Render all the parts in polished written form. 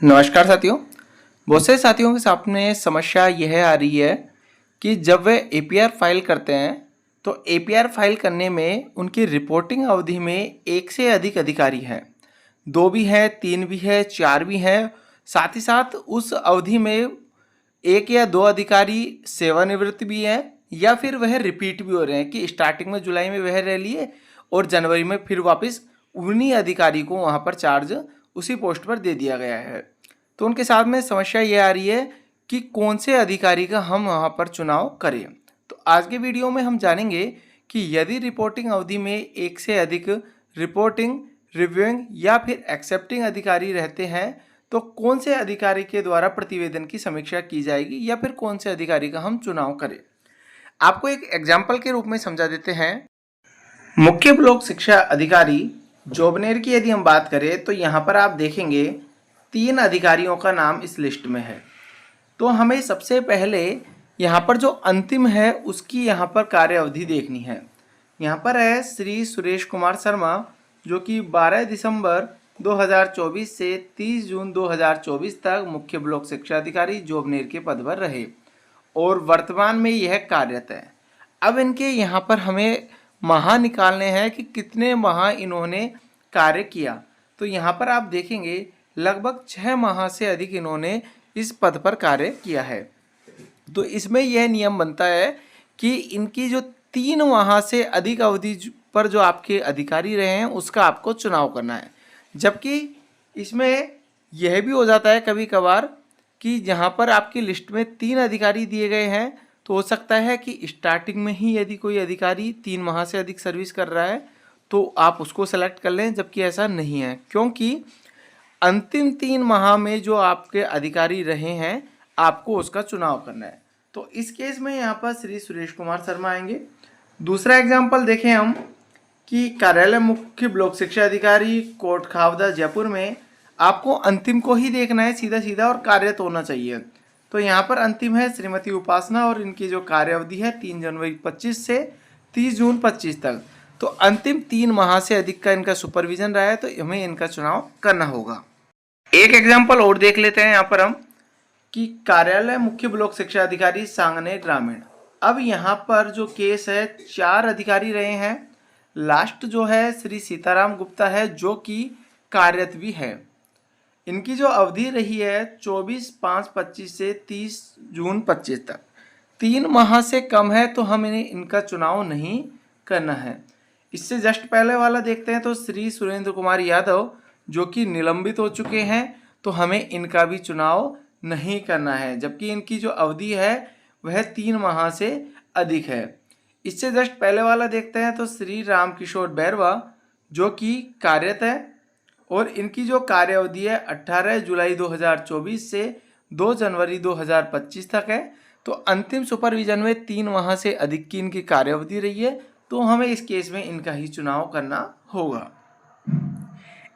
नमस्कार साथियों। बहुत से साथियों के सामने समस्या यह आ रही है कि जब वे एपीआर फाइल करते हैं तो एपीआर फाइल करने में उनकी रिपोर्टिंग अवधि में एक से अधिक अधिकारी हैं। दो भी हैं, तीन भी है, चार भी हैं। साथ ही साथ उस अवधि में एक या दो अधिकारी सेवानिवृत्त भी हैं या फिर वह रिपीट भी हो रहे हैं कि स्टार्टिंग में जुलाई में वह रह लिए और जनवरी में फिर वापस उन्हीं अधिकारी को वहाँ पर चार्ज उसी पोस्ट पर दे दिया गया है। तो उनके साथ में समस्या ये आ रही है कि कौन से अधिकारी का हम वहाँ पर चुनाव करें। तो आज के वीडियो में हम जानेंगे कि यदि रिपोर्टिंग अवधि में एक से अधिक रिपोर्टिंग, रिव्यूइंग या फिर एक्सेप्टिंग अधिकारी रहते हैं तो कौन से अधिकारी के द्वारा प्रतिवेदन की समीक्षा की जाएगी या फिर कौन से अधिकारी का हम चुनाव करें। आपको एक एग्जाम्पल के रूप में समझा देते हैं। मुख्य ब्लॉक शिक्षा अधिकारी जोबनेर की यदि हम बात करें तो यहाँ पर आप देखेंगे 3 अधिकारियों का नाम इस लिस्ट में है। तो हमें सबसे पहले यहाँ पर जो अंतिम है उसकी यहाँ पर कार्य अवधि देखनी है। यहाँ पर है श्री सुरेश कुमार शर्मा, जो कि 12 दिसंबर 2024 से 30 जून 2024 तक मुख्य ब्लॉक शिक्षा अधिकारी जोबनेर के पद पर रहे और वर्तमान में यह कार्यरत है। अब इनके यहाँ पर हमें माह निकालने हैं कि कितने माह इन्होंने कार्य किया। तो यहाँ पर आप देखेंगे लगभग 6 माह से अधिक इन्होंने इस पद पर कार्य किया है। तो इसमें यह नियम बनता है कि इनकी जो 3 माह से अधिक अवधि पर जो आपके अधिकारी रहे हैं उसका आपको चुनाव करना है। जबकि इसमें यह भी हो जाता है कभी कभार कि जहाँ पर आपकी लिस्ट में 3 अधिकारी दिए गए हैं तो हो सकता है कि स्टार्टिंग में ही यदि कोई अधिकारी 3 माह से अधिक सर्विस कर रहा है तो आप उसको सेलेक्ट कर लें, जबकि ऐसा नहीं है, क्योंकि अंतिम 3 माह में जो आपके अधिकारी रहे हैं आपको उसका चुनाव करना है। तो इस केस में यहाँ पर श्री सुरेश कुमार शर्मा आएंगे। दूसरा एग्जाम्पल देखें हम कि कार्यालय मुख्य ब्लॉक शिक्षा अधिकारी कोट खावदा जयपुर में आपको अंतिम को ही देखना है सीधा सीधा और कार्यरत होना चाहिए। तो यहाँ पर अंतिम है श्रीमती उपासना और इनकी जो कार्य अवधि है 3 जनवरी 25 से 30 जून 25 तक। तो अंतिम 3 माह से अधिक का इनका सुपरविजन रहा है तो हमें इनका चुनाव करना होगा। एक एग्जाम्पल और देख लेते हैं यहाँ पर हम कि कार्यालय मुख्य ब्लॉक शिक्षा अधिकारी सांगनेर ग्रामीण। अब यहाँ पर जो केस है 4 अधिकारी रहे हैं। लास्ट जो है श्री सीताराम गुप्ता है जो कि कार्यरत भी है। इनकी जो अवधि रही है 24/5/25 से 30 जून 25 तक। 3 माह से कम है तो हम इनका चुनाव नहीं करना है। इससे जस्ट पहले वाला देखते हैं तो श्री सुरेंद्र कुमार यादव जो कि निलंबित हो चुके हैं तो हमें इनका भी चुनाव नहीं करना है, जबकि इनकी जो अवधि है वह 3 माह से अधिक है। इससे जस्ट पहले वाला देखते हैं तो श्री रामकिशोर बैरवा जो कि कार्यरत है और इनकी जो कार्य अवधि है 18 जुलाई 2024 से 2 जनवरी 2025 तक है। तो अंतिम सुपरविजन में 3 माह से अधिक की इनकी कार्य अवधि रही है तो हमें इस केस में इनका ही चुनाव करना होगा।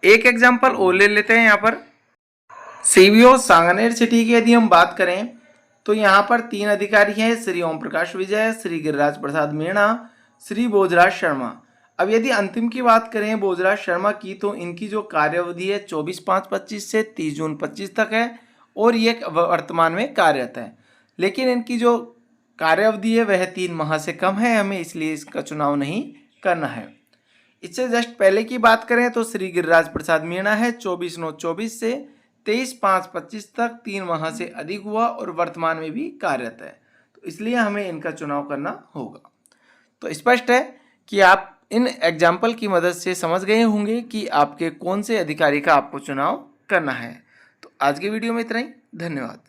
एक एग्जाम्पल और ले लेते हैं। यहाँ पर सीवीओ सांगनेर सिटी की यदि हम बात करें तो यहाँ पर 3 अधिकारी हैं, श्री ओम प्रकाश विजय, श्री गिरिराज प्रसाद मीणा, श्री भोजराज शर्मा। अब यदि अंतिम की बात करें भोजराज शर्मा की तो इनकी जो कार्य अवधि है 24/5/25 से 30 जून 25 तक है और ये वर्तमान में कार्यरत है। लेकिन इनकी जो कार्य अवधि है वह 3 माह से कम है, हमें इसलिए इसका चुनाव नहीं करना है। इससे जस्ट पहले की बात करें तो श्री गिरिराज प्रसाद मीणा है 24/9/24 से 23/5/25 तक 3 माह से अधिक हुआ और वर्तमान में भी कार्यरत है, तो इसलिए हमें इनका चुनाव करना होगा। तो स्पष्ट है कि आप इन एग्जाम्पल की मदद से समझ गए होंगे कि आपके कौन से अधिकारी का आपको चुनाव करना है। तो आज के वीडियो में इतना ही। धन्यवाद।